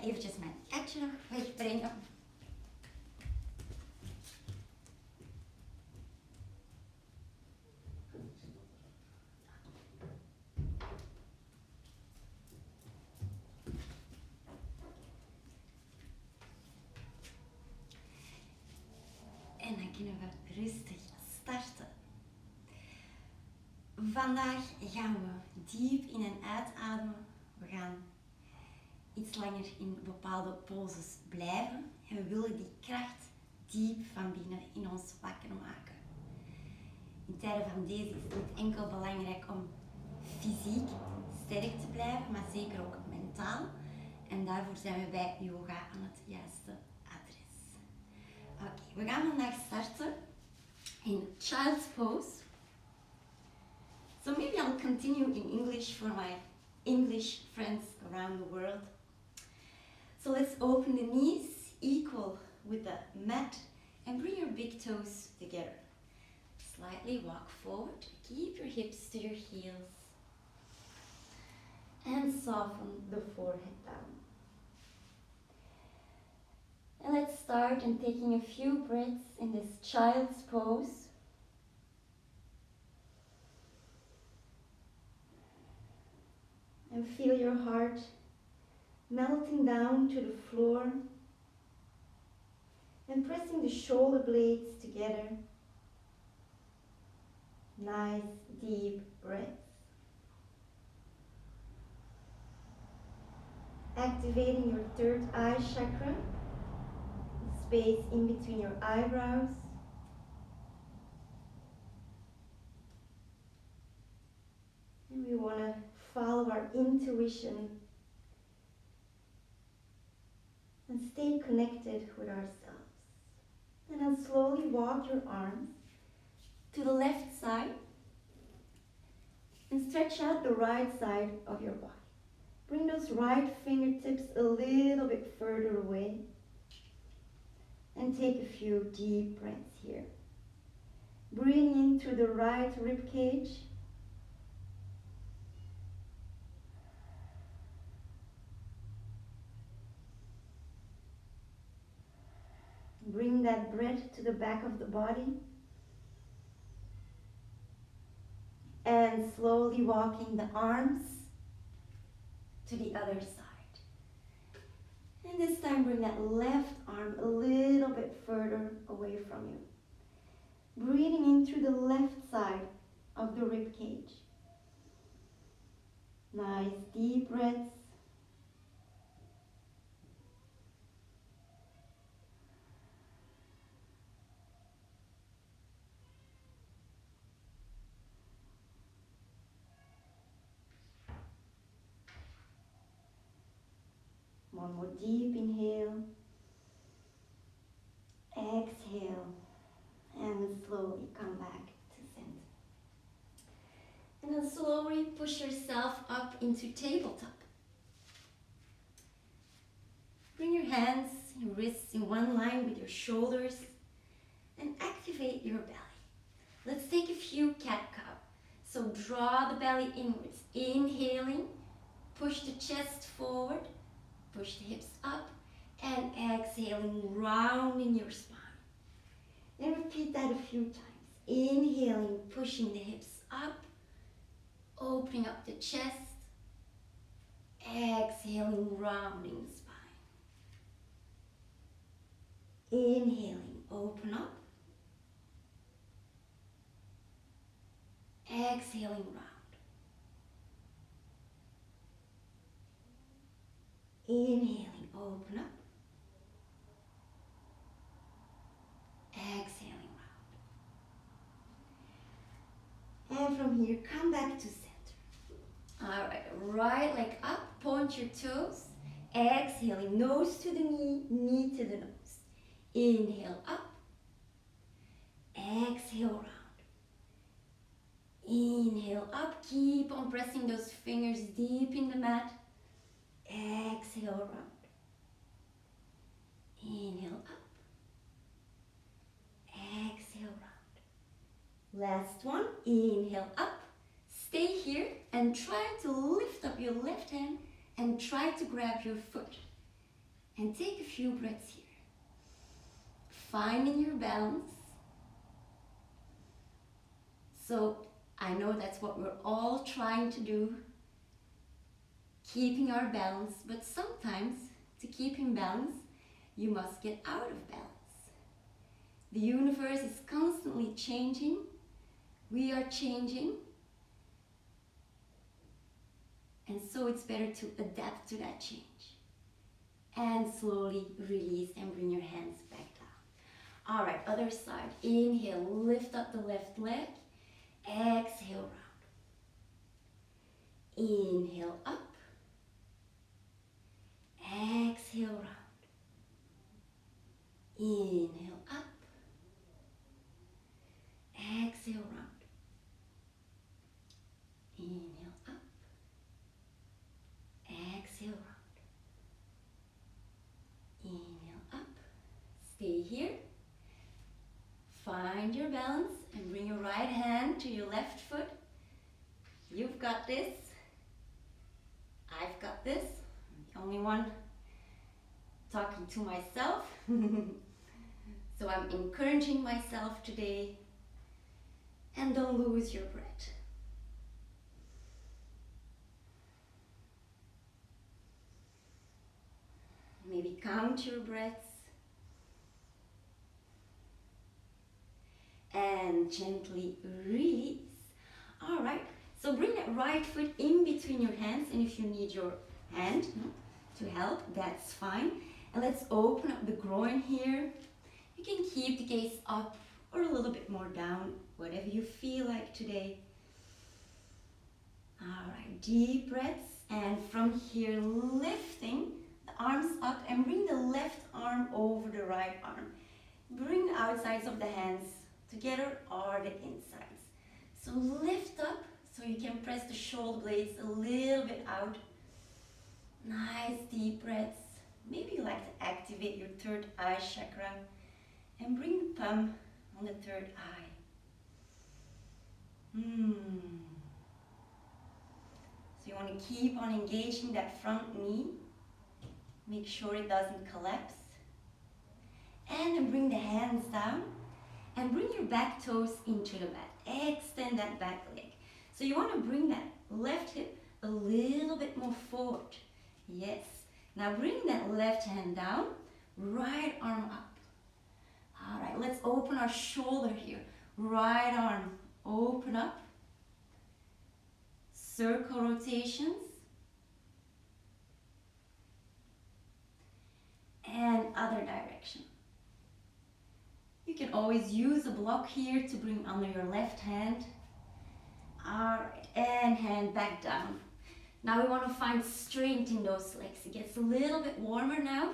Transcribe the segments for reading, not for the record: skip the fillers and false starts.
eventjes mijn katje nog wegbrengen. En dan kunnen we rustig starten. Vandaag gaan we diep in en uitademen. We gaan iets langer in bepaalde poses blijven. En we willen die kracht diep van binnen in ons wakker maken. In tijden van deze is het niet enkel belangrijk om fysiek sterk te blijven, maar zeker ook mentaal. En daarvoor zijn we bij yoga aan het juiste adres. Oké, we gaan vandaag starten in child's pose. So maybe I'll continue in English for my English friends around the world. So let's open the knees equal with the mat and bring your big toes together. Slightly walk forward, keep your hips to your heels and soften the forehead down. And let's start in taking a few breaths in this child's pose. And feel your heart melting down to the floor and pressing the shoulder blades together. Nice deep breaths. Activating your third eye chakra, the space in between your eyebrows. And we want to follow our intuition and stay connected with ourselves. And then slowly walk your arms to the left side and stretch out the right side of your body. Bring those right fingertips a little bit further away and take a few deep breaths here. Breathing in through the right rib cage. Bring that breath to the back of the body. And slowly walking the arms to the other side. And this time bring that left arm a little bit further away from you. Breathing in through the left side of the rib cage. Nice deep breaths. One more deep inhale, exhale, and slowly come back to center. And then slowly push yourself up into tabletop. Bring your hands, your wrists in one line with your shoulders and activate your belly. Let's take a few cat-cow. So draw the belly inwards, inhaling, push the chest forward. Push the hips up and exhaling, rounding your spine. And repeat that a few times. Inhaling, pushing the hips up, opening up the chest. Exhaling, rounding the spine. Inhaling, open up. Exhaling, round. Inhaling, open up. Exhaling, round. And from here, come back to center. All right, right leg up, point your toes. Exhaling, nose to the knee, knee to the nose. Inhale up. Exhale, round. Inhale up, keep on pressing those fingers deep in the mat. Exhale, round. Inhale up. Exhale, round. Last one. Inhale up. Stay here and try to lift up your left hand and try to grab your foot. And take a few breaths here. Finding your balance. So I know that's what we're all trying to do, keeping our balance, but sometimes to keep in balance, you must get out of balance. The universe is constantly changing. We are changing. And so it's better to adapt to that change. And slowly release and bring your hands back down. All right, other side. Inhale, lift up the left leg. Exhale, round. Inhale, up. Exhale, round. Inhale, up. Exhale, round. Inhale, up. Exhale, round. Inhale, up. Stay here. Find your balance and bring your right hand to your left foot. You've got this. I've got this. I'm the only one talking to myself. So I'm encouraging myself today. And don't lose your breath. Maybe count your breaths. And gently release. All right, so bring that right foot in between your hands, and if you need your hand to help, that's fine. And let's open up the groin here. You can keep the gaze up or a little bit more down, whatever you feel like today. All right, deep breaths, and from here lifting the arms up and bring the left arm over the right arm. Bring the outsides of the hands together or the insides. So lift up so you can press the shoulder blades a little bit out. Nice deep breaths. Maybe you like to activate your third eye chakra and bring the palm on the third eye. So you want to keep on engaging that front knee. Make sure it doesn't collapse. And then bring the hands down. And bring your back toes into the mat. Extend that back leg. So you want to bring that left hip a little bit more forward. Yes. Now bring that left hand down, right arm up. All right, let's open our shoulder here. Right arm, open up. Circle rotations. And other direction. You can always use a block here to bring under your left hand. All right, and hand back down. Now we want to find strength in those legs. It gets a little bit warmer now.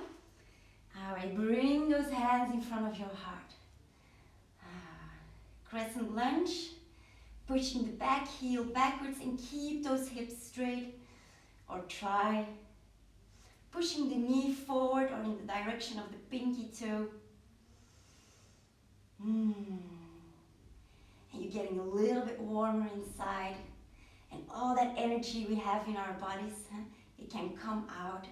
All right, bring those hands in front of your heart. Crescent lunge, pushing the back heel backwards and keep those hips straight. Or try pushing the knee forward or in the direction of the pinky toe. And you're getting a little bit warmer inside. And all that energy we have in our bodies, it can come out.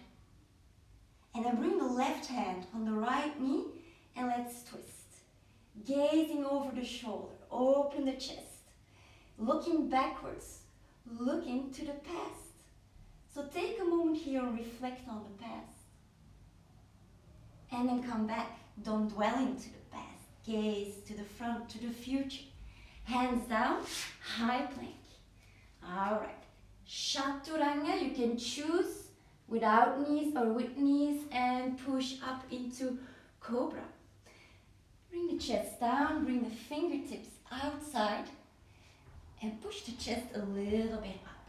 And then bring the left hand on the right knee and let's twist. Gazing over the shoulder, open the chest. Looking backwards, looking to the past. So take a moment here and reflect on the past. And then come back. Don't dwell into the past. Gaze to the front, to the future. Hands down, high plank. All right. Chaturanga, you can choose without knees or with knees and push up into cobra. Bring the chest down, bring the fingertips outside and push the chest a little bit up.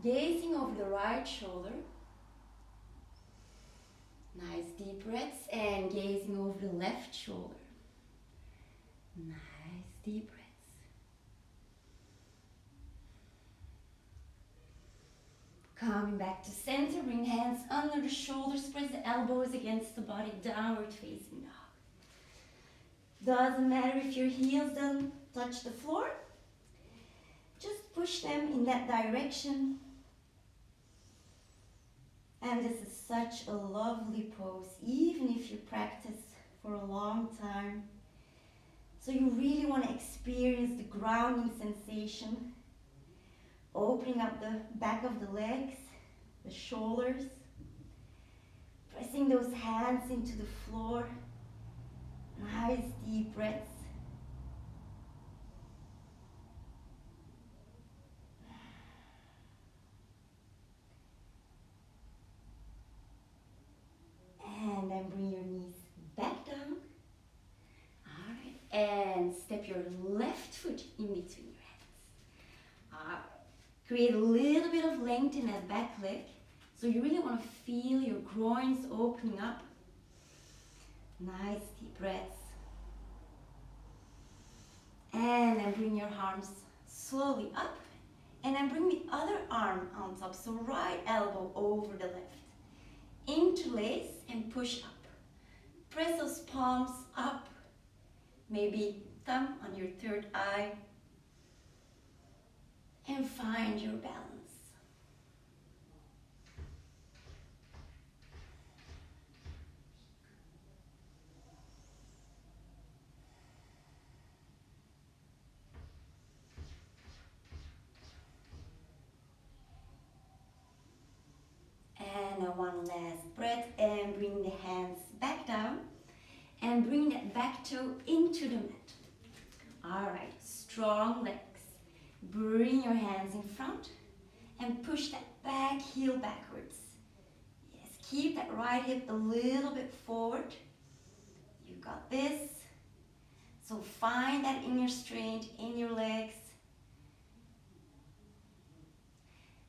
Gazing over the right shoulder. Nice deep breaths and gazing over the left shoulder. Nice deep breaths. Coming back to center, bring hands under the shoulders, press the elbows against the body, downward facing dog. Doesn't matter if your heels don't touch the floor. Just push them in that direction. And this is such a lovely pose, even if you practice for a long time. So you really want to experience the grounding sensation, opening up the back of the legs, the shoulders, pressing those hands into the floor. Nice deep breaths. And then bring your knees back down. Alright, and step your left foot in between your hands. Alright, create a little bit of length in that back leg. So you really want to feel your groins opening up. Nice deep breaths. And then bring your arms slowly up. And then bring the other arm on top. So right elbow over the left. Interlace and push up. Press those palms up. Maybe thumb on your third eye. And find your balance. And one last breath, and bring the hands back down and bring that back toe into the mat. Alright, strong legs. Bring your hands in front and push that back heel backwards. Yes, keep that right hip a little bit forward. You got this. So find that inner strength in your legs.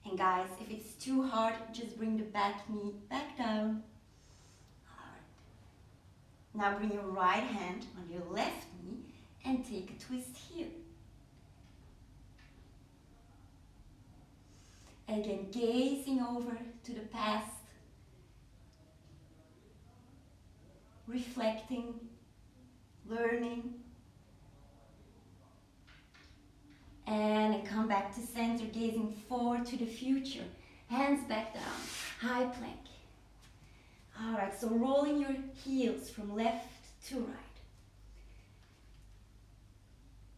And guys, if it's too hard, just bring the back knee back down. Alright. Now bring your right hand on your left knee and take a twist here. Again, gazing over to the past, reflecting, learning. And come back to center, gazing forward to the future. Hands back down, high plank. Alright, so rolling your heels from left to right.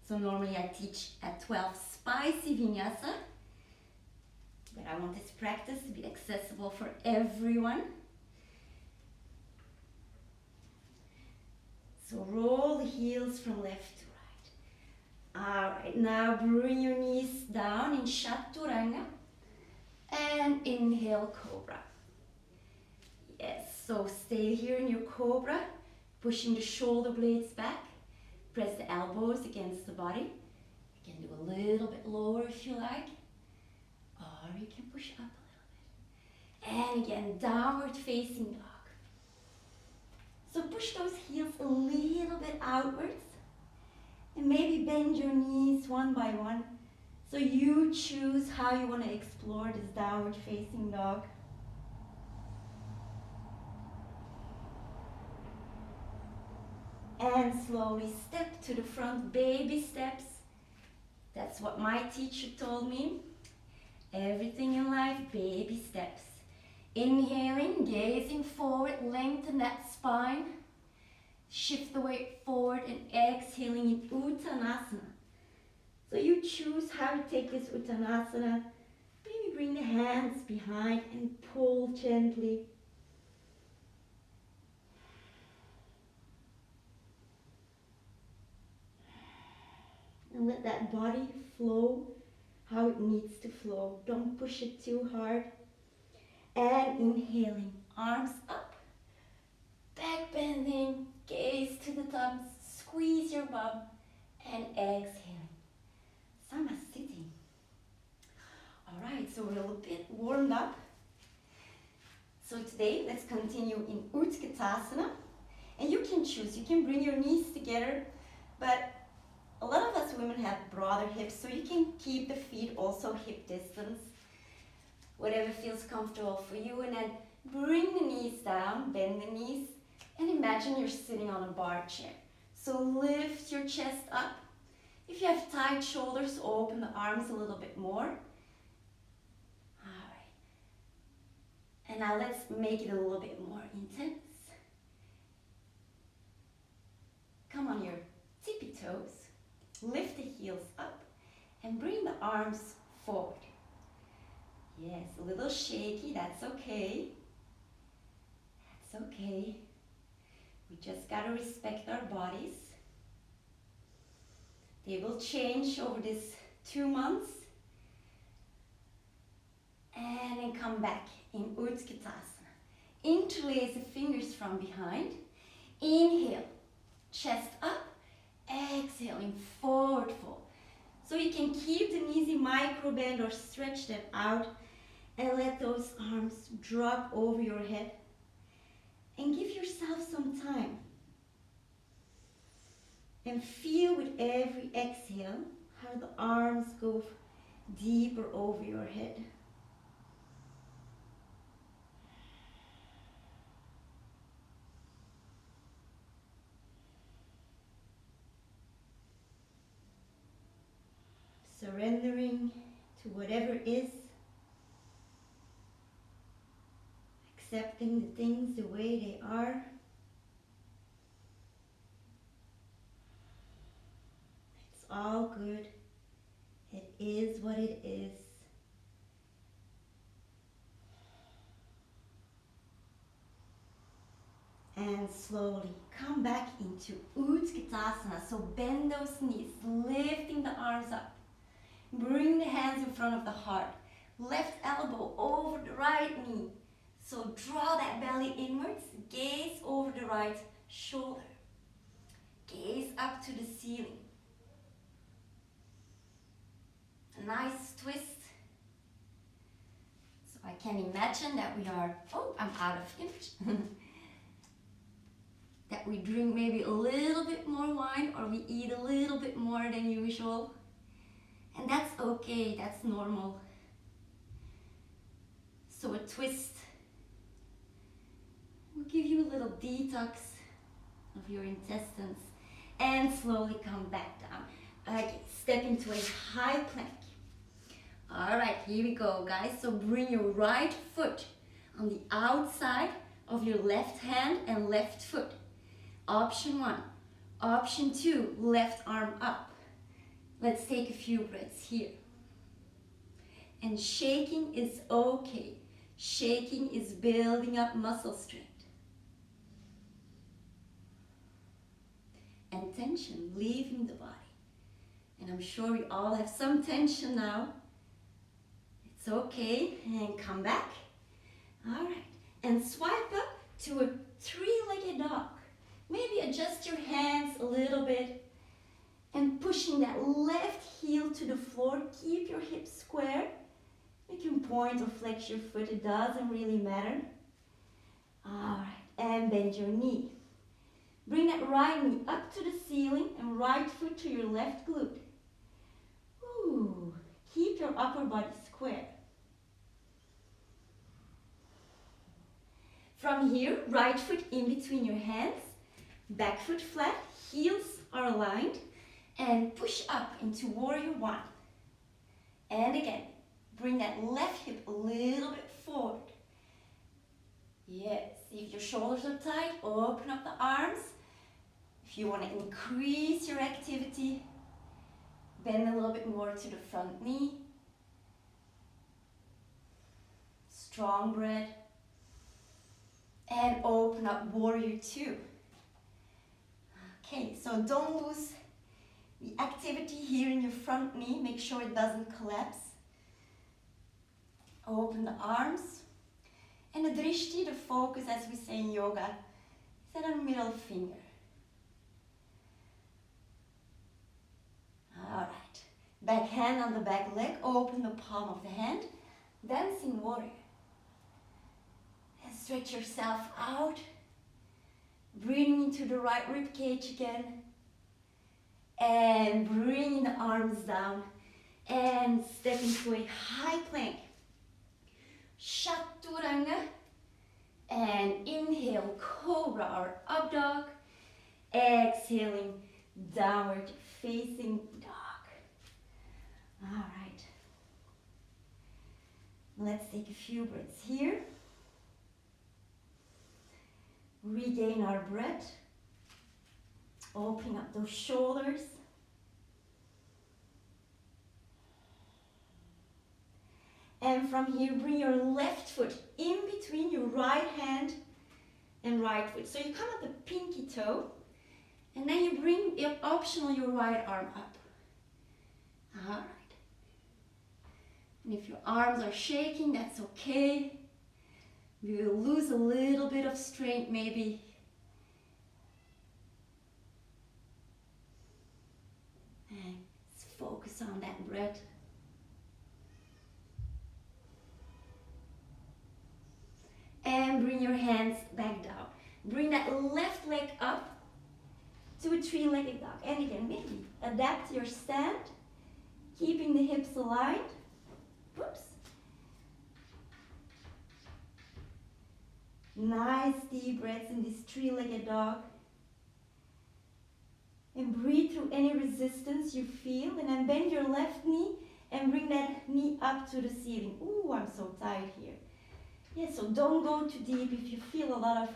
So normally I teach at 12 spicy Vinyasa, but I want this practice to be accessible for everyone. So roll the heels from left to right. Alright, now bring your knees down in Chaturanga and inhale Cobra. Yes, so stay here in your Cobra, pushing the shoulder blades back. Press the elbows against the body. You can do a little bit lower if you like, or you can push up a little bit. And again, downward facing dog. So push those heels a little bit outwards. And maybe bend your knees one by one. So you choose how you want to explore this downward facing dog. And slowly step to the front, baby steps. That's what my teacher told me. Everything in life, baby steps. Inhaling, gazing forward, lengthen that spine. Shift the weight forward and exhaling in Uttanasana. So you choose how to take this Uttanasana. Maybe bring the hands behind and pull gently. And let that body flow how it needs to flow. Don't push it too hard. And inhaling, arms up. Back bending, gaze to the thumbs, squeeze your bum, and exhaling. Samasthiti. Alright, so we're a little bit warmed up. So today, let's continue in Utkatasana. And you can choose, you can bring your knees together, but a lot of us women have broader hips, so you can keep the feet also hip distance. Whatever feels comfortable for you, and then bring the knees down, bend the knees, and imagine you're sitting on a bar chair. So lift your chest up. If you have tight shoulders, open the arms a little bit more. Alright. And now let's make it a little bit more intense. Come on your tippy toes, lift the heels up and bring the arms forward. Yes, a little shaky, that's okay. That's okay. We just gotta respect our bodies. They will change over this 2 months. And then come back in Utkatasana. Interlace the fingers from behind. Inhale, chest up. Exhaling, forward fold. So you can keep the knees in micro bend or stretch them out and let those arms drop over your head. And give yourself some time. And feel with every exhale how the arms go deeper over your head. Surrendering to whatever is. Accepting the things the way they are. It's all good. It is what it is. And slowly come back into Utkatasana. So bend those knees, lifting the arms up. Bring the hands in front of the heart. Left elbow over the right knee. So draw that belly inwards, gaze over the right shoulder. Gaze up to the ceiling. A nice twist. So I can imagine that we are, oh, I'm out of image. That we drink maybe a little bit more wine or we eat a little bit more than usual. And that's okay, that's normal. So a twist will give you a little detox of your intestines and slowly come back down. Okay, step into a high plank. All right, here we go, guys. So bring your right foot on the outside of your left hand and left foot. Option 1. Option 2, left arm up. Let's take a few breaths here. And shaking is okay. Shaking is building up muscle strength. And tension leaving the body. And I'm sure we all have some tension now. It's okay. And come back. All right. And swipe up to a three-legged dog. Maybe adjust your hands a little bit. And pushing that left heel to the floor. Keep your hips square. You can point or flex your foot. It doesn't really matter. All right. And bend your knee. Bring that right knee up to the ceiling and right foot to your left glute. Ooh. Keep your upper body square. From here, right foot in between your hands. Back foot flat. Heels are aligned. And push up into warrior 1. And again, bring that left hip a little bit forward. Yes, if your shoulders are tight, open up the arms. If you want to increase your activity, bend a little bit more to the front knee. Strong breath. And open up warrior 2. Okay, so don't lose the activity here in your front knee. Make sure it doesn't collapse. Open the arms. And the drishti, the focus, as we say in yoga, is at our middle finger. Alright. Back hand on the back leg. Open the palm of the hand. Dancing warrior. And stretch yourself out. Breathing into the right rib cage again. And bringing the arms down. And step into a high plank. Chaturanga. And inhale, cobra or up dog. Exhaling, downward facing dog. All right. Let's take a few breaths here. regain our breath, opening up those shoulders. And from here, bring your left foot in between your right hand and right foot. So you come at the pinky toe, and then you bring, if optional, your right arm up. All right. And if your arms are shaking, that's okay. We will lose a little bit of strength maybe. And let's focus on that breath. And bring your hands back down. Bring that left leg up to a three-legged dog. And again, maybe adapt your stand, keeping the hips aligned. Whoops. Nice deep breaths in this three-legged dog. And breathe through any resistance you feel. And then bend your left knee and bring that knee up to the ceiling. Ooh, I'm so tight here. Yeah, so don't go too deep if you feel a lot of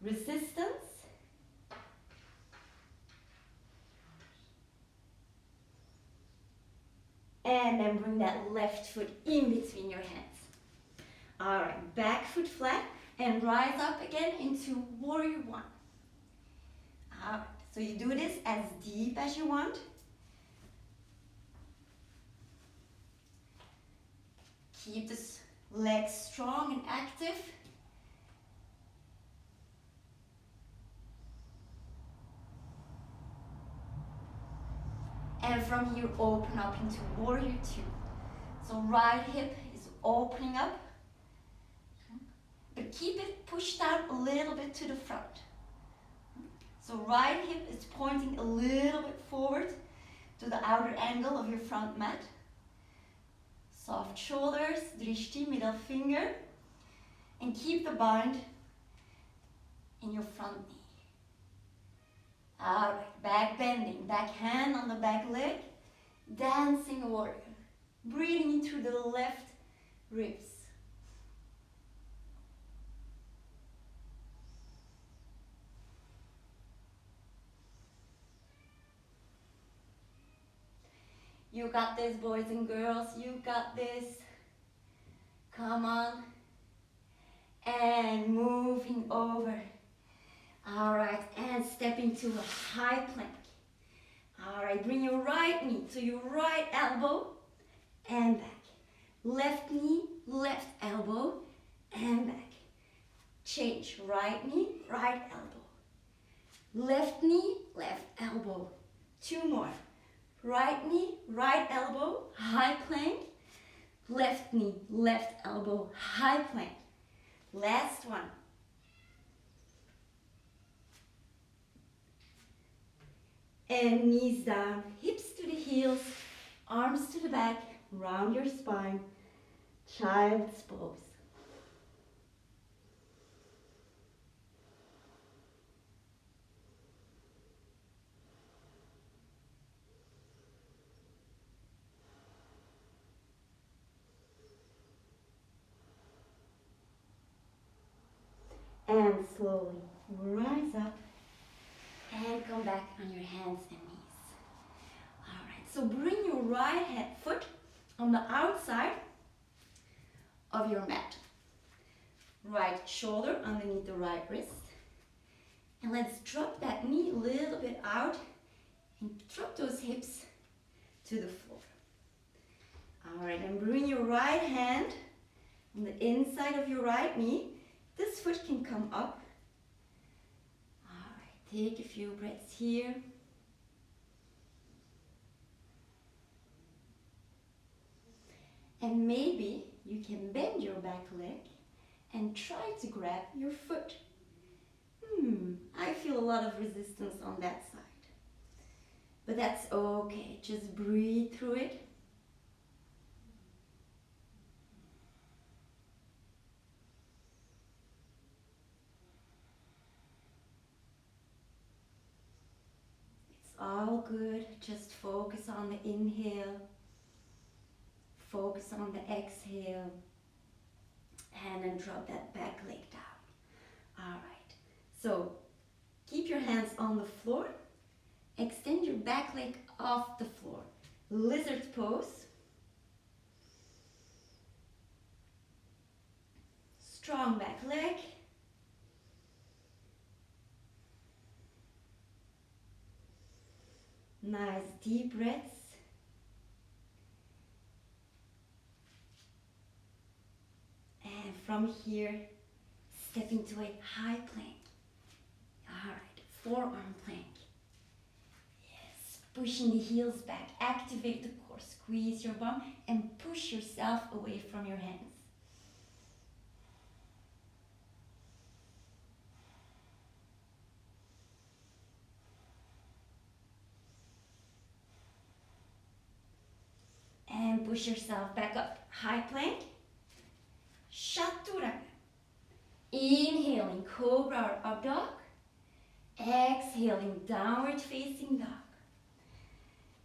resistance. And then bring that left foot in between your hands. All right, back foot flat and rise up again into warrior one. All right, so you do this as deep as you want. Keep this legs strong and active. And from here, open up into warrior two. So right hip is opening up, but keep it pushed out a little bit to the front. So right hip is pointing a little bit forward to the outer angle of your front mat. Soft shoulders, drishti, middle finger, and keep the bind in your front knee. All right, back bending, back hand on the back leg, dancing warrior. Breathing in through the left ribs. You got this, boys and girls, you got this. Come on. And moving over. All right, and step into a high plank. All right, bring your right knee to your right elbow and back. Left knee, left elbow and back. Change, right knee, right elbow. Left knee, left elbow. Two more. Right knee, right elbow, high plank. Left knee, left elbow, high plank. Last one. And knees down, hips to the heels, arms to the back, round your spine, child's pose. And slowly rise up and come back on your hands and knees. All right, so bring your right foot on the outside of your mat. Right shoulder underneath the right wrist. And let's drop that knee a little bit out and drop those hips to the floor. All right, and bring your right hand on the inside of your right knee. This foot can come up. All right, take a few breaths here. And maybe you can bend your back leg and try to grab your foot. I feel a lot of resistance on that side. But that's okay, just breathe through it. All good, just focus on the inhale, focus on the exhale, and then drop that back leg down. All right, So keep your hands on the floor. Extend your back leg off the floor. Lizard pose. Strong back leg. Nice deep breaths. And from here, step into a high plank. Alright, forearm plank. Yes, pushing the heels back. Activate the core. Squeeze your bum and push yourself away from your hands. And push yourself back up. High plank. Chaturanga. Inhaling, cobra or up dog. Exhaling, downward facing dog.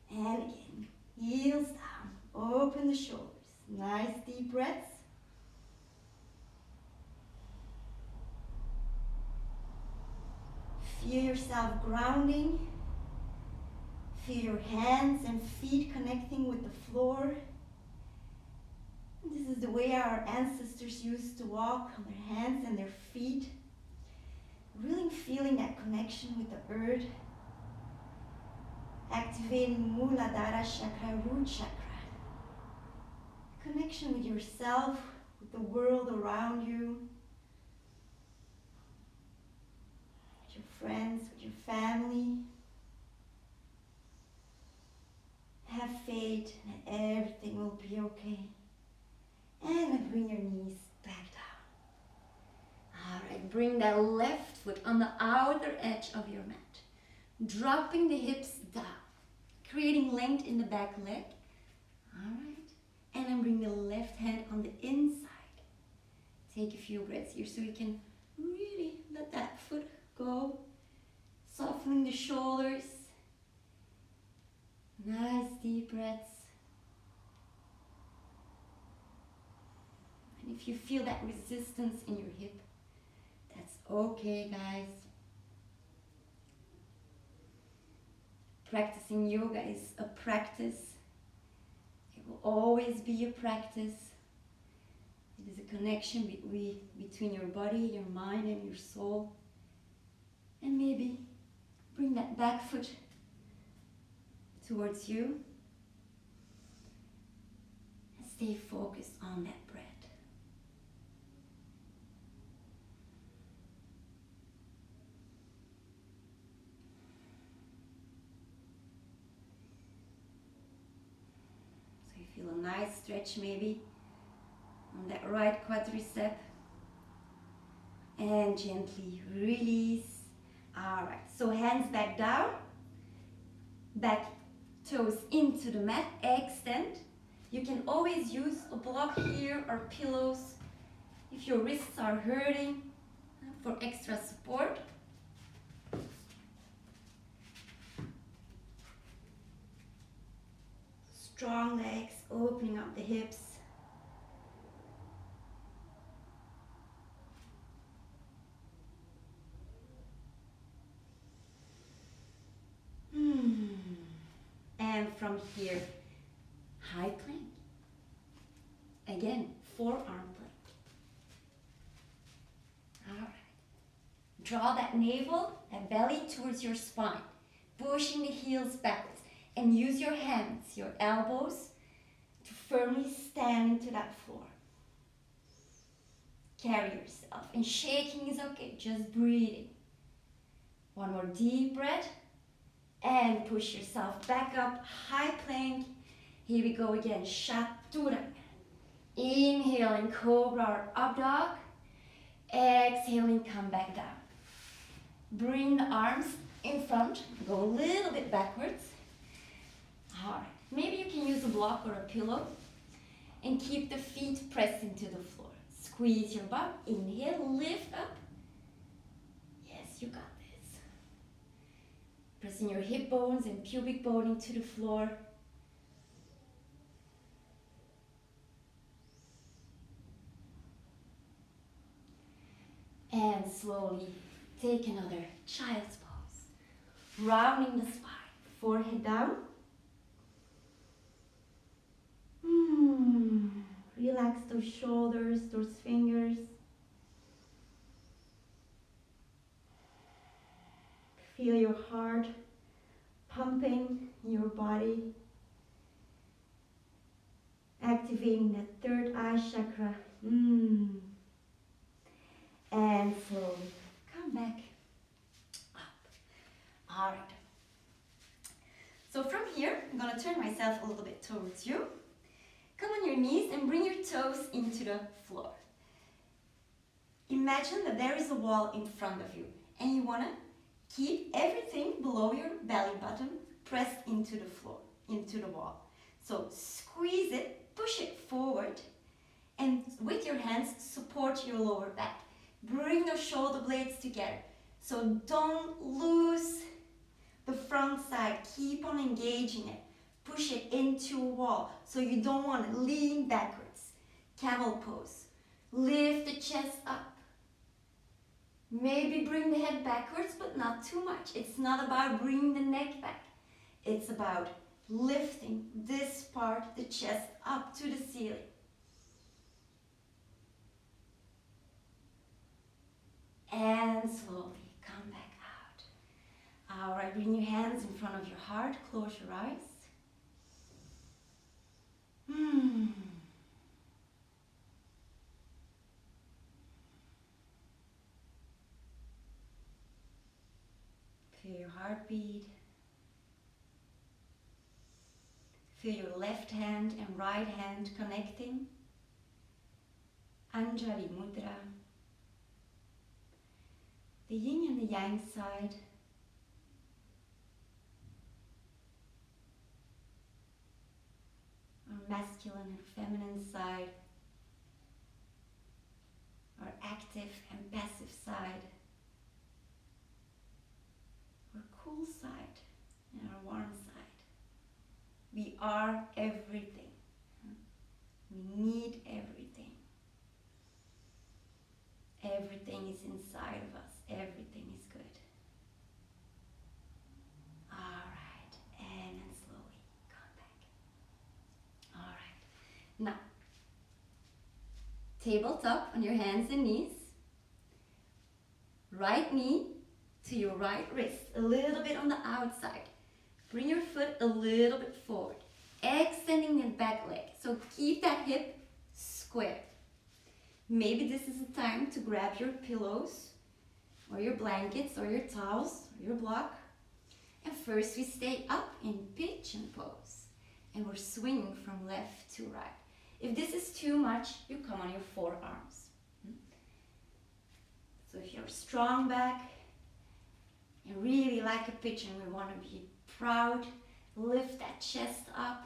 And again, heels down. Open the shoulders. Nice deep breaths. Feel yourself grounding. Feel your hands and feet connecting with the floor. This is the way our ancestors used to walk, on their hands and their feet. Really feeling that connection with the earth. Activating Muladhara chakra, root chakra. Connection with yourself, with the world around you. With your friends, with your family. Have faith that everything will be okay. And then bring your knees back down. Alright, bring that left foot on the outer edge of your mat. Dropping the hips down. Creating length in the back leg. Alright. And then bring the left hand on the inside. Take a few breaths here so you can really let that foot go. Softening the shoulders. Nice deep breaths. And if you feel that resistance in your hip, that's okay, guys. Practicing yoga is a practice. It will always be a practice. It is a connection between your body, your mind, and your soul. And maybe bring that back foot towards you. And stay focused on that breath. So you feel a nice stretch maybe on that right quadricep. And gently release. Alright, so hands back down. Back toes into the mat, extend. You can always use a block here or pillows if your wrists are hurting for extra support. Strong legs, opening up the hips. And from here, high plank. Again, forearm plank. Alright. Draw that navel and belly towards your spine, pushing the heels backwards. And use your hands, your elbows, to firmly stand into that floor. Carry yourself. And shaking is okay, just breathing. One more deep breath. And push yourself back up, high plank. Here we go again, Chaturanga. Inhaling, cobra or up dog. Exhaling, come back down. Bring the arms in front, go a little bit backwards. Alright, maybe you can use a block or a pillow. And keep the feet pressed into the floor. Squeeze your butt, inhale, lift up. Yes, you got this. Pressing your hip bones and pubic bone into the floor. And slowly Take another child's pose. Rounding the spine, forehead down. Relax those shoulders, those fingers. Feel your heart pumping in your body. Activating that third eye chakra. And slowly come back up. All right. So from here, I'm going to turn myself a little bit towards you. Come on your knees and bring your toes into the floor. Imagine that there is a wall in front of you and you want to keep everything below your belly button pressed into the floor, into the wall. So squeeze it, push it forward, and with your hands support your lower back. Bring those shoulder blades together. So don't lose the front side. Keep on engaging it. Push it into a wall. So you don't want to lean backwards. Camel pose. Lift the chest up. Maybe bring the head backwards, but not too much. It's not about bringing the neck back. It's about lifting this part, the chest, up to the ceiling. And slowly come back out. All right, bring your hands in front of your heart. Close your eyes. Feel your heartbeat. Feel your left hand and right hand connecting. Anjali Mudra. The yin and the yang side. Our masculine and feminine side. Our active and passive side. Our cool side and our warm side. We are everything. We need everything. Everything is inside of us. Everything is good. Alright, and then slowly come back. Alright, now, tabletop on your hands and knees. Right knee to your right wrist, a little bit on the outside. Bring your foot a little bit forward, extending the back leg. So keep that hip square. Maybe this is the time to grab your pillows or your blankets or your towels or your block. And first we stay up in pigeon pose and we're swinging from left to right. If this is too much, you come on your forearms. So if you're strong back and really like a pigeon, we want to be proud, lift that chest up.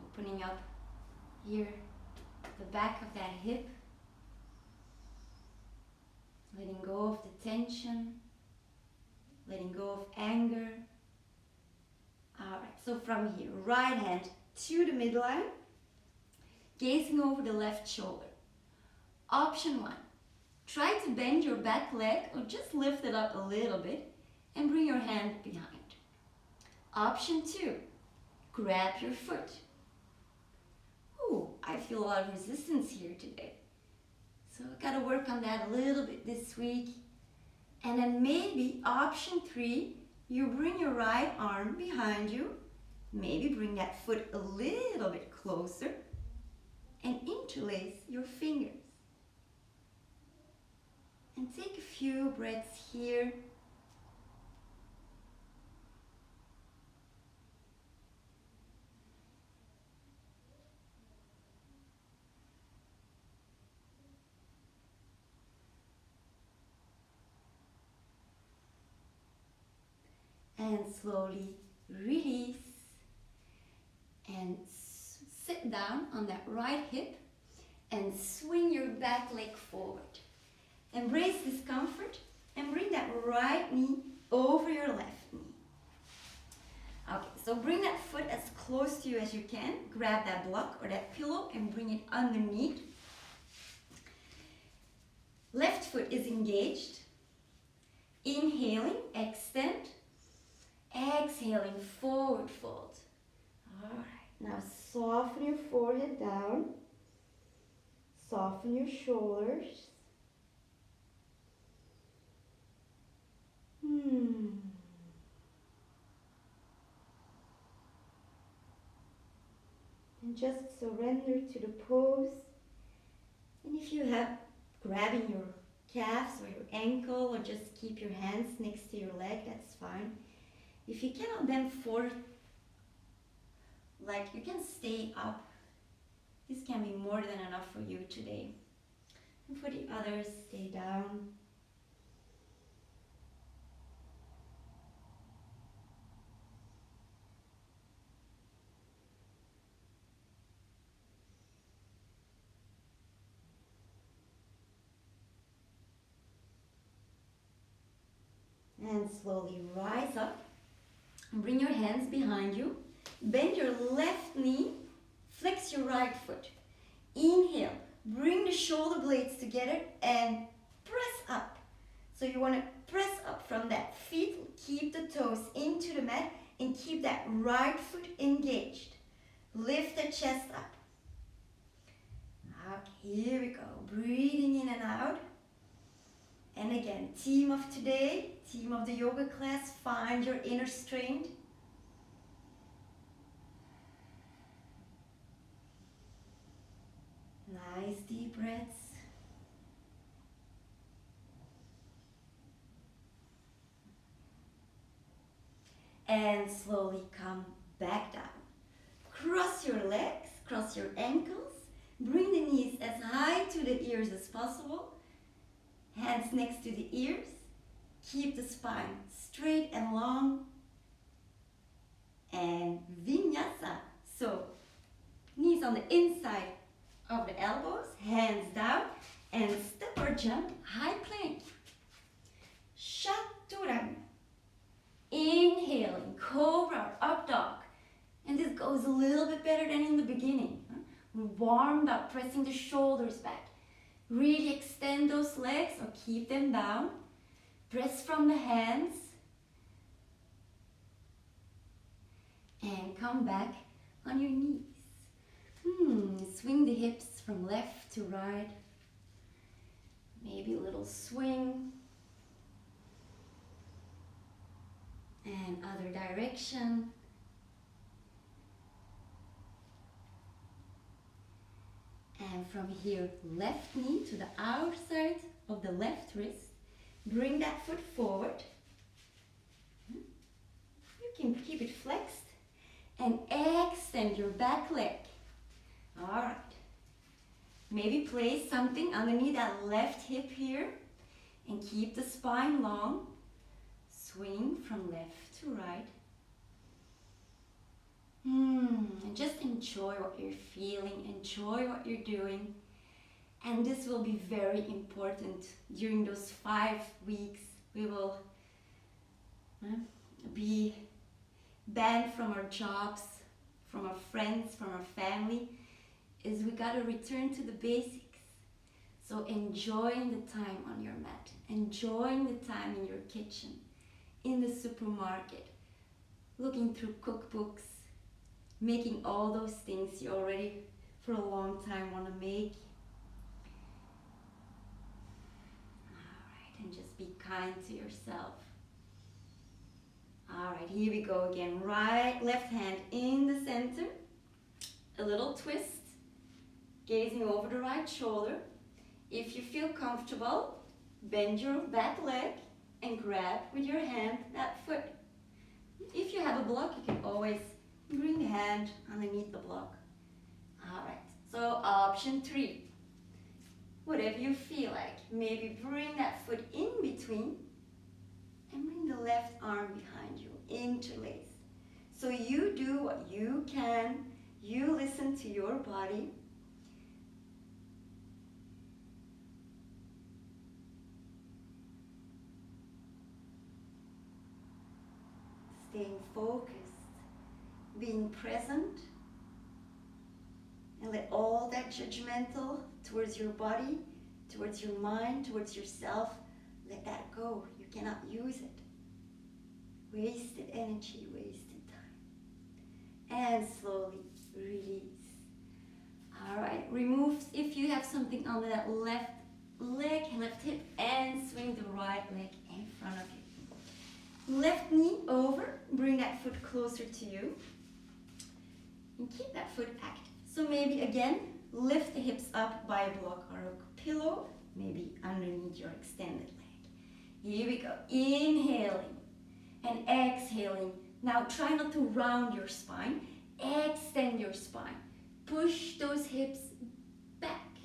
Opening up here, the back of that hip. Letting go of the tension, letting go of anger. Alright, so from here, right hand to the midline, gazing over the left shoulder. Option 1, try to bend your back leg or just lift it up a little bit and bring your hand behind. Option 2, grab your foot. Ooh, I feel a lot of resistance here today. So I gotta work on that a little bit this week. And then maybe option 3, you bring your right arm behind you. Maybe bring that foot a little bit closer and interlace your fingers. And take a few breaths here. And slowly release and sit down on that right hip and swing your back leg forward. Embrace discomfort and bring that right knee over your left knee. Okay, so bring that foot as close to you as you can. Grab that block or that pillow and bring it underneath. Left foot is engaged. Inhaling, extend. Exhaling, forward fold. Alright, now soften your forehead down. Soften your shoulders. And just surrender to the pose. And if you have grabbing your calves or your ankle, or just keep your hands next to your leg, that's fine. If you cannot bend forward, like you can stay up. This can be more than enough for you today. And for the others, stay down. And slowly rise up. Bring your hands behind you. Bend your left knee. Flex your right foot. Inhale. Bring the shoulder blades together and press up. So you want to press up from that feet. Keep the toes into the mat and keep that right foot engaged. Lift the chest up. Okay, here we go. Breathing in and out. And again, theme of today, theme of the yoga class, find your inner strength. Nice deep breaths. And slowly come back down. Cross your legs, cross your ankles. Bring the knees as high to the ears as possible. Hands next to the ears. Keep the spine straight and long. And Vinyasa. So, knees on the inside of the elbows, hands down, and step or jump, high plank. Chaturanga. Inhaling, cobra, up dog. And this goes a little bit better than in the beginning. We warmed up, pressing the shoulders back. Really extend those legs or keep them down. Press from the hands. And come back on your knees. Swing the hips from left to right. Maybe a little swing. And other direction. And from here, left knee to the outside of the left wrist. Bring that foot forward. You can keep it flexed. And extend your back leg. Alright. Maybe place something underneath that left hip here. And keep the spine long. Swing from left to right. And just enjoy what you're feeling, enjoy what you're doing. And this will be very important during those 5 weeks. We will be banned from our jobs, from our friends, from our family. Is we gotta return to the basics. So enjoying the time on your mat, enjoying the time in your kitchen, in the supermarket, looking through cookbooks, making all those things you already for a long time want to make. Alright, and just be kind to yourself. Alright, here we go again. Right, left hand in the center. A little twist. Gazing over the right shoulder. If you feel comfortable, bend your back leg and grab with your hand that foot. If you have a block, you can always bring the hand underneath the block. Alright, so option 3. Whatever you feel like. Maybe bring that foot in between and bring the left arm behind you. Interlace. So you do what you can. You listen to your body. Staying focused. being present, and let all that judgmental towards your body, towards your mind, towards yourself, let that go. You cannot use it. Wasted energy, wasted time. And slowly release. Alright, remove if you have something under that left leg, left hip, and swing the right leg in front of you. Left knee over, bring that foot closer to you. And keep that foot active. So maybe again, lift the hips up by a block or a pillow, maybe underneath your extended leg. Here we go. Inhaling and exhaling. Now try not to round your spine. Extend your spine. Push those hips back,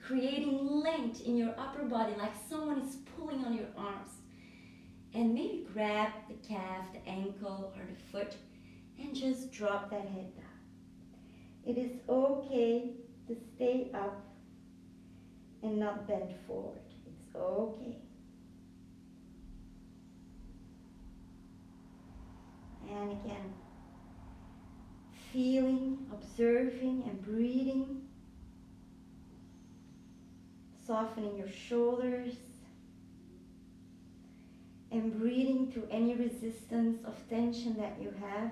creating length in your upper body like someone is pulling on your arms. And maybe grab the calf, the ankle, or the foot and just drop that head down. It is okay to stay up and not bend forward. It's okay. And again, feeling, observing, and breathing. Softening your shoulders. And breathing through any resistance of tension that you have.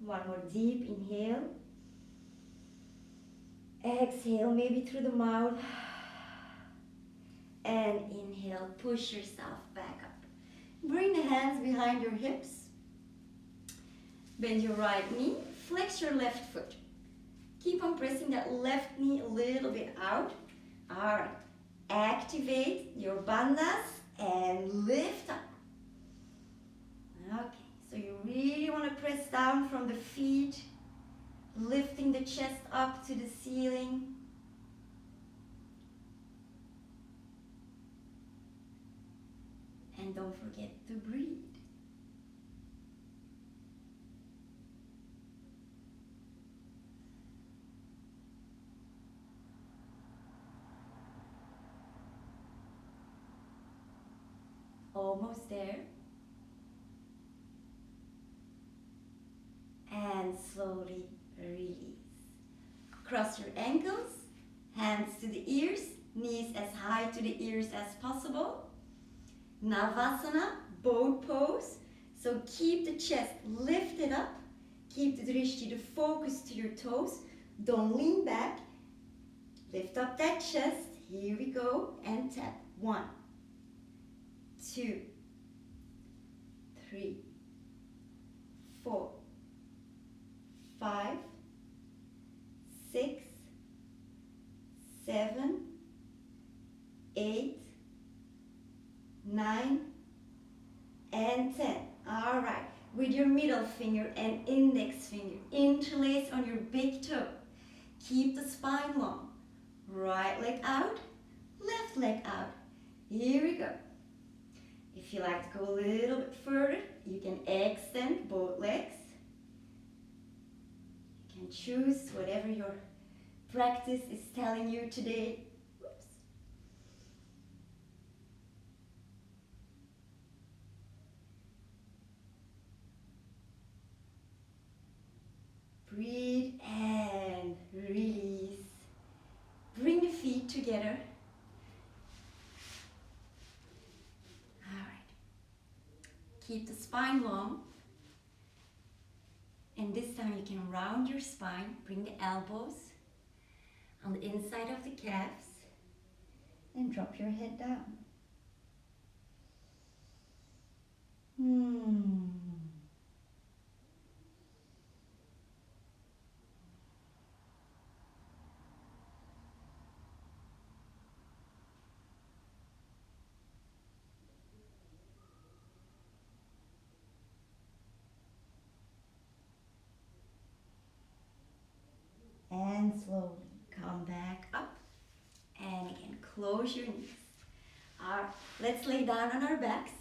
One more deep inhale. Exhale, maybe through the mouth. And inhale, push yourself back up. Bring the hands behind your hips. Bend your right knee. Flex your left foot. Keep on pressing that left knee a little bit out. Alright. Activate your bandhas and lift up. Okay, so you really want to press down from the feet, lifting the chest up to the ceiling. And don't forget to breathe. Almost there. And slowly release. Cross your ankles, hands to the ears, knees as high to the ears as possible. Navasana, boat pose. So keep the chest lifted up. Keep the drishti, the focus to your toes. Don't lean back. Lift up that chest. Here we go. And tap. 1, 2, 3, 4, 5, 6, 7, 8, 9, and 10. All right. With your middle finger and index finger, interlace on your big toe. Keep the spine long. Right leg out, left leg out. Here we go. If you like to go a little bit further, you can extend both legs. You can choose whatever your practice is telling you today. Oops. Breathe and release. Bring the feet together. Alright. Keep the spine long. And this time you can round your spine. Bring the elbows on the inside of the calves. And drop your head down. And slowly come back up. And again, close your knees. Alright, let's lay down on our backs.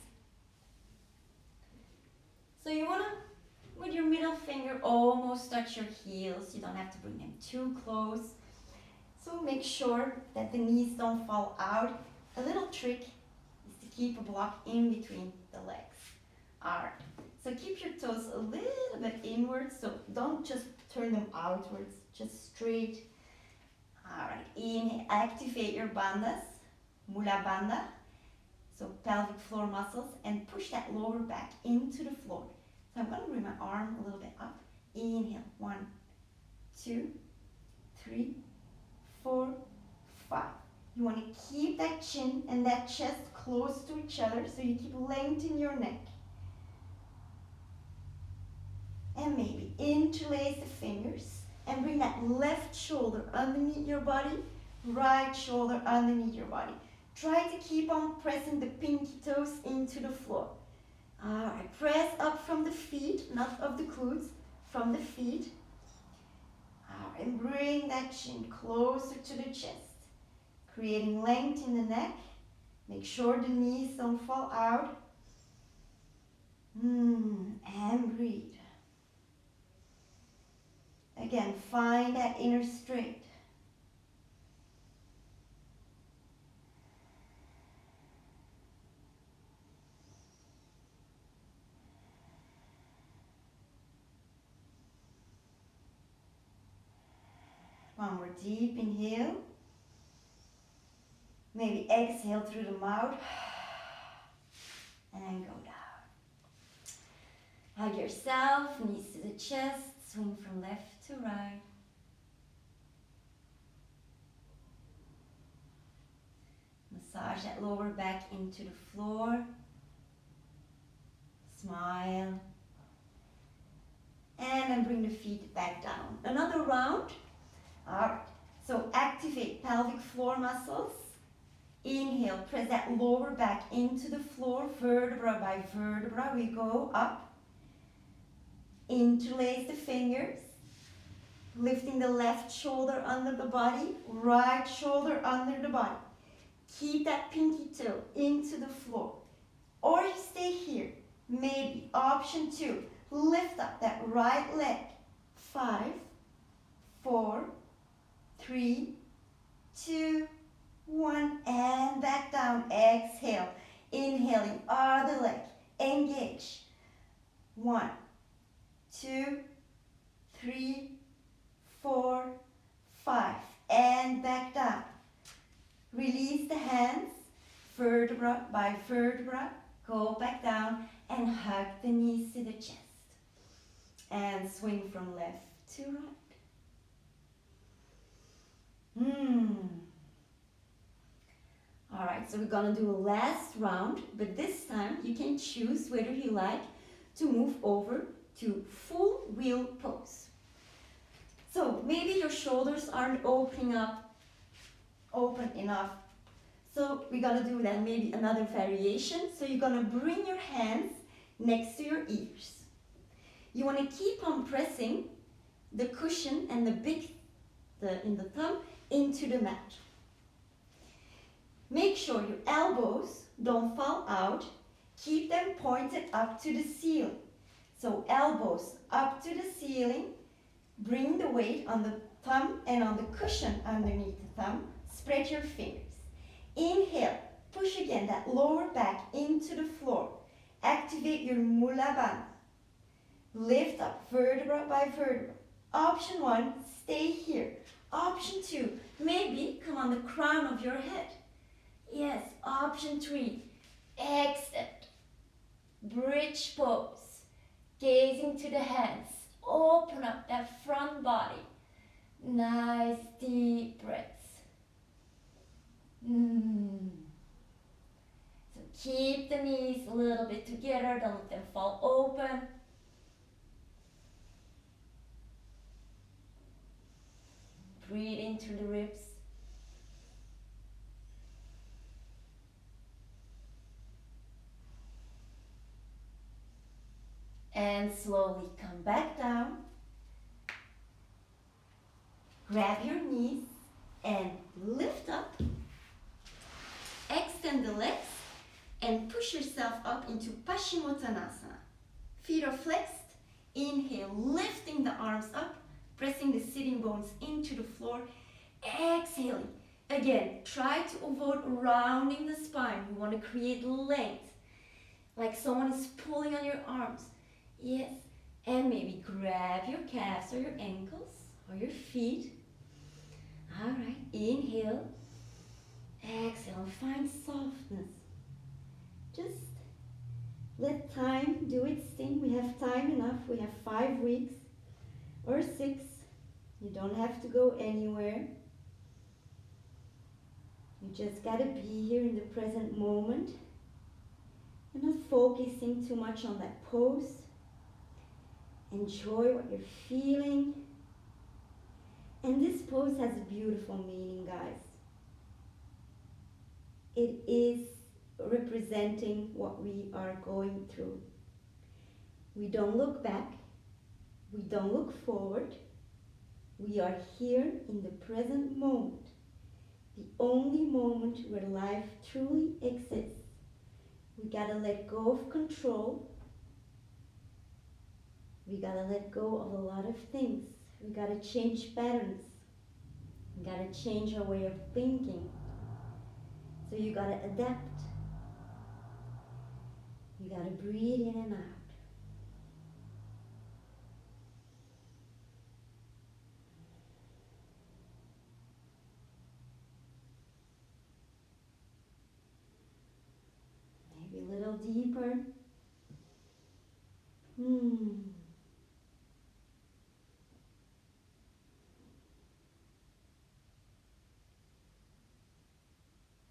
So you want to, with your middle finger, almost touch your heels. You don't have to bring them too close. So make sure that the knees don't fall out. A little trick is to keep a block in between the legs. Alright, so keep your toes a little bit inwards, so don't just turn them outwards, just straight. Alright, inhale, activate your bandhas, mula bandha, so pelvic floor muscles, and push that lower back into the floor. So I'm going to bring my arm a little bit up. Inhale, 1, 2, 3, 4, 5. You want to keep that chin and that chest close to each other, so you keep lengthening your neck. And maybe interlace the fingers and bring that left shoulder underneath your body, right shoulder underneath your body. Try to keep on pressing the pinky toes into the floor. Alright, press up from the feet, not of the glutes, from the feet. Alright, and bring that chin closer to the chest, creating length in the neck. Make sure the knees don't fall out. And breathe. Again, find that inner strength. One more deep inhale. Maybe exhale through the mouth. And go down. Hug yourself, knees to the chest. Swing from left to right. Massage that lower back into the floor. Smile. And then bring the feet back down. Another round. Alright, so activate pelvic floor muscles. Inhale, press that lower back into the floor, vertebra by vertebra. We go up. Interlace the fingers, lifting the left shoulder under the body, right shoulder under the body. Keep that pinky toe into the floor. Or you stay here. Maybe option 2, lift up that right leg. 5, 4, 3, 2, 1, and back down. Exhale. Inhaling, other leg. Engage. 1, 2, 3, 4, 5, and back down. Release the hands, vertebra by vertebra, go back down and hug the knees to the chest. And swing from left to right. Alright, so we're gonna do a last round, but this time you can choose whether you like to move over to full wheel pose. So maybe your shoulders aren't open enough. So we're gonna do then maybe another variation. So you're gonna bring your hands next to your ears. You wanna keep on pressing the cushion and the thumb into the mat. Make sure your elbows don't fall out. Keep them pointed up to the ceiling. So elbows up to the ceiling, bring the weight on the thumb and on the cushion underneath the thumb, spread your fingers. Inhale, push again that lower back into the floor. Activate your mula bandha. Lift up vertebra by vertebra. Option 1, stay here. Option 2, maybe come on the crown of your head. Yes, option 3, extend. Bridge pose. Gazing to the hands, open up that front body. Nice deep breaths. So keep the knees a little bit together, don't let them fall open. Breathe into the ribs. And slowly come back down. Grab your knees and lift up. extend the legs and push yourself up into Paschimottanasana. Feet are flexed. Inhale, lifting the arms up, pressing the sitting bones into the floor. Exhaling. Again, try to avoid rounding the spine. You want to create length, like someone is pulling on your arms. Yes. And maybe grab your calves or your ankles or your feet. All right. Inhale. Exhale and find softness. Just let time do its thing. We have time enough. We have 5 weeks or 6. You don't have to go anywhere. You just gotta be here in the present moment and not focusing too much on that pose. Enjoy what you're feeling. And this pose has a beautiful meaning, guys. It is representing what we are going through. We don't look back. We don't look forward. We are here in the present moment. The only moment where life truly exists. We gotta let go of control. We gotta let go of a lot of things. We gotta change patterns. We gotta change our way of thinking. So you gotta adapt. You gotta breathe in and out. Maybe a little deeper.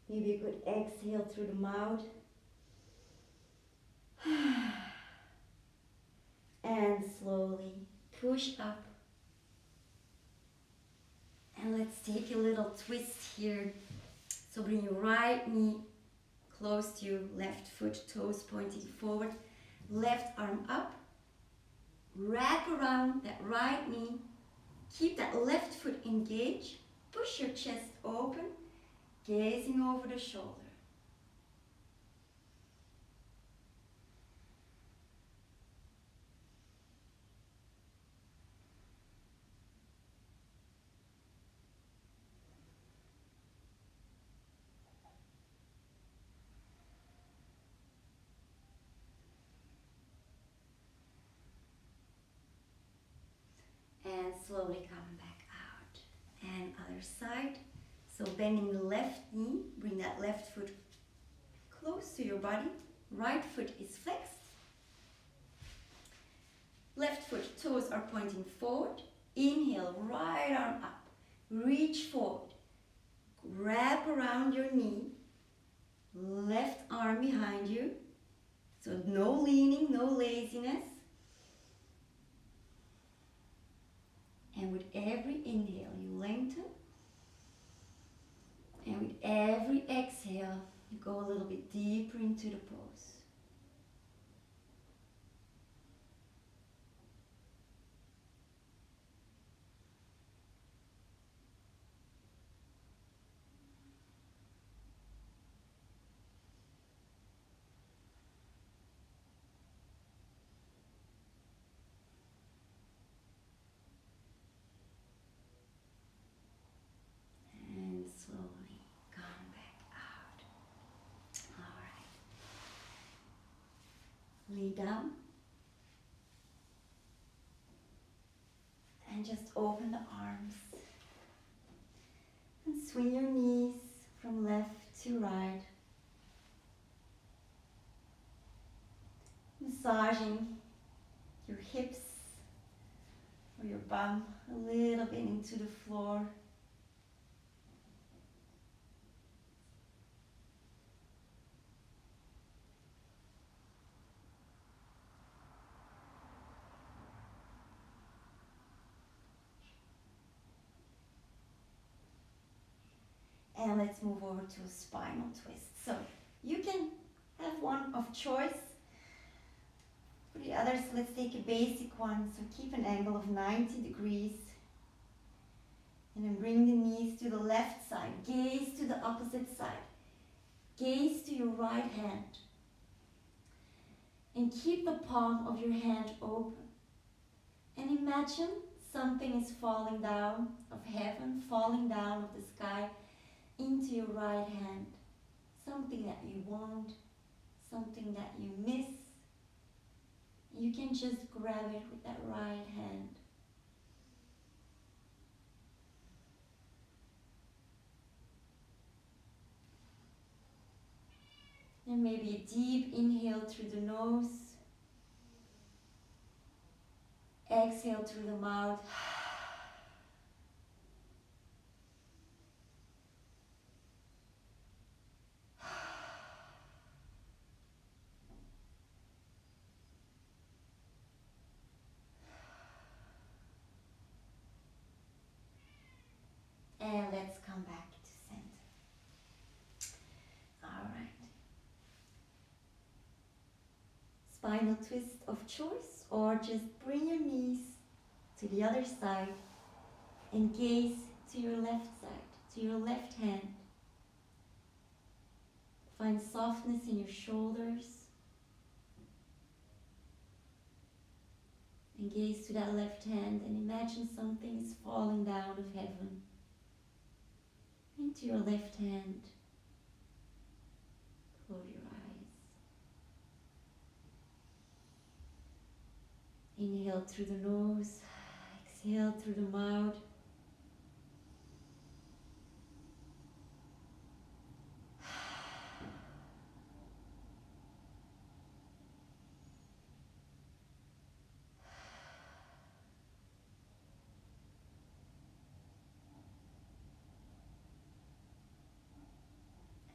Maybe you could exhale through the mouth. And slowly push up. And let's take a little twist here. So bring your right knee close to your left foot, toes pointing forward. Left arm up. Wrap around that right knee. Keep that left foot engaged. Push your chest open, gazing over the shoulder. And slowly come back out. And other side. So bending the left knee, bring that left foot close to your body. Right foot is flexed. Left foot, toes are pointing forward. Inhale, right arm up. Reach forward. Wrap around your knee. Left arm behind you. So no leaning, no laziness. And with every inhale, you lengthen. And with every exhale, you go a little bit deeper into the pose. And slowly come back out. All right. Lay down. And just open the arms. And swing your knees from left to right. Massaging your hips or your bum a little bit into the floor. And let's move over to a spinal twist. So you can have one of choice. For the others, let's take a basic one. So keep an angle of 90 degrees. And then bring the knees to the left side. Gaze to the opposite side. Gaze to your right hand and keep the palm of your hand open. And imagine something is falling down of heaven, falling down of the sky into your right hand. Something that you want, something that you miss. You can just grab it with that right hand. And maybe a deep inhale through the nose. Exhale through the mouth. And let's come back to center. Alright. Spinal twist of choice, or just bring your knees to the other side and gaze to your left side, to your left hand. Find softness in your shoulders and gaze to that left hand and imagine something is falling down of heaven into your left hand. Close your eyes. Inhale through the nose, exhale through the mouth.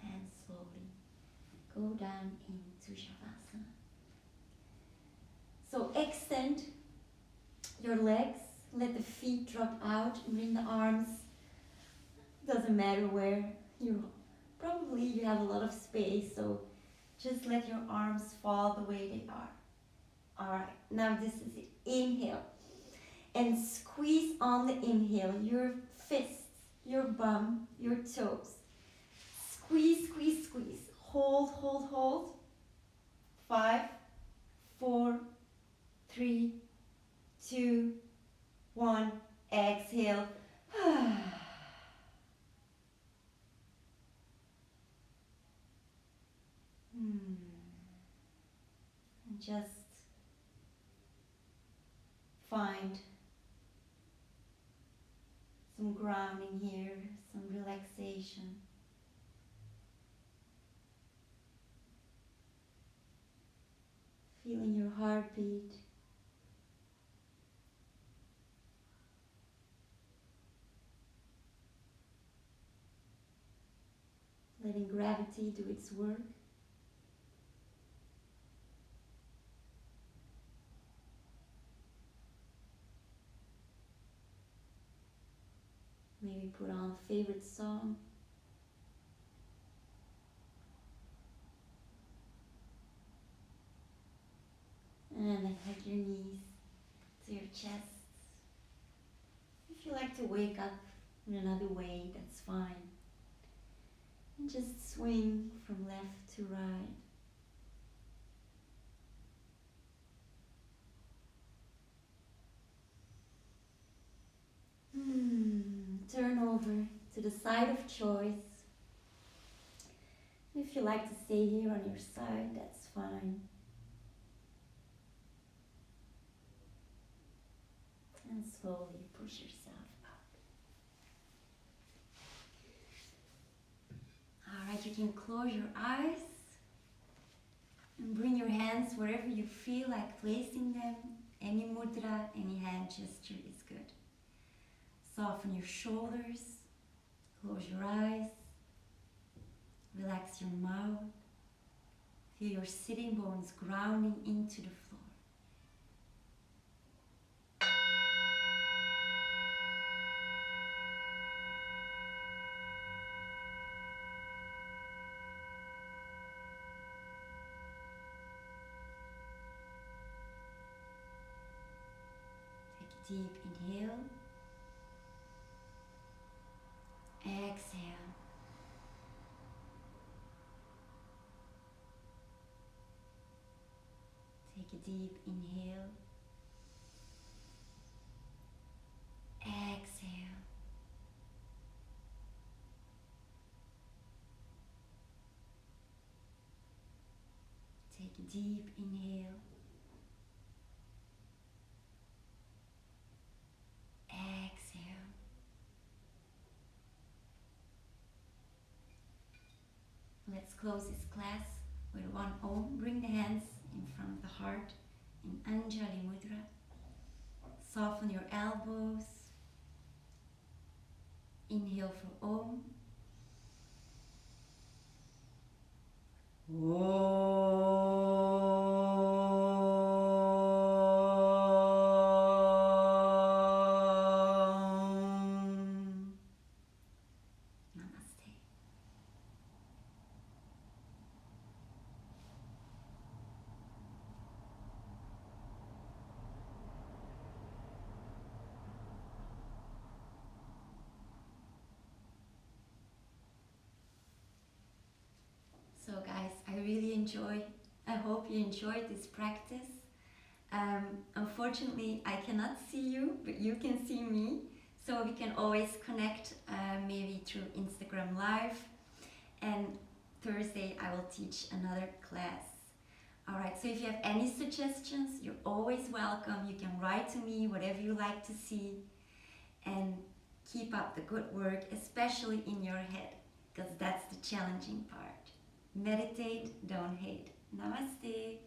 And slowly go down into Shavasana. So extend your legs, let the feet drop out, bring the arms, doesn't matter where, you have a lot of space, so just let your arms fall the way they are. Alright, now this is it. Inhale and squeeze on the inhale, your fists, your bum, your toes. Squeeze, squeeze, squeeze. Hold, hold, hold. 5, 4, 3, 2, 1. Exhale. And just find some grounding here, some relaxation. Feeling your heartbeat. Letting gravity do its work. Maybe put on a favorite song. And then hug your knees to your chest. If you like to wake up in another way, that's fine. And just swing from left to right. Turn over to the side of choice. If you like to stay here on your side, that's fine. And slowly push yourself up. Alright, you can close your eyes and bring your hands wherever you feel like placing them. Any mudra, any hand gesture is good. Soften your shoulders, close your eyes, relax your mouth, feel your sitting bones grounding into the floor. Take a deep inhale. Exhale. deep inhale. Exhale. Take a deep inhale. Exhale. Let's close this class with one Om. Bring the hands in front of the heart in Anjali Mudra. Soften your elbows. Inhale for Om. Namaste. So guys, I hope you enjoyed this practice. Unfortunately, I cannot see you, but you can see me. So we can always connect maybe through Instagram Live. And Thursday I will teach another class. Alright, so if you have any suggestions, you're always welcome. You can write to me, whatever you like to see. And keep up the good work, especially in your head, because that's the challenging part. Meditate, don't hate. Namaste.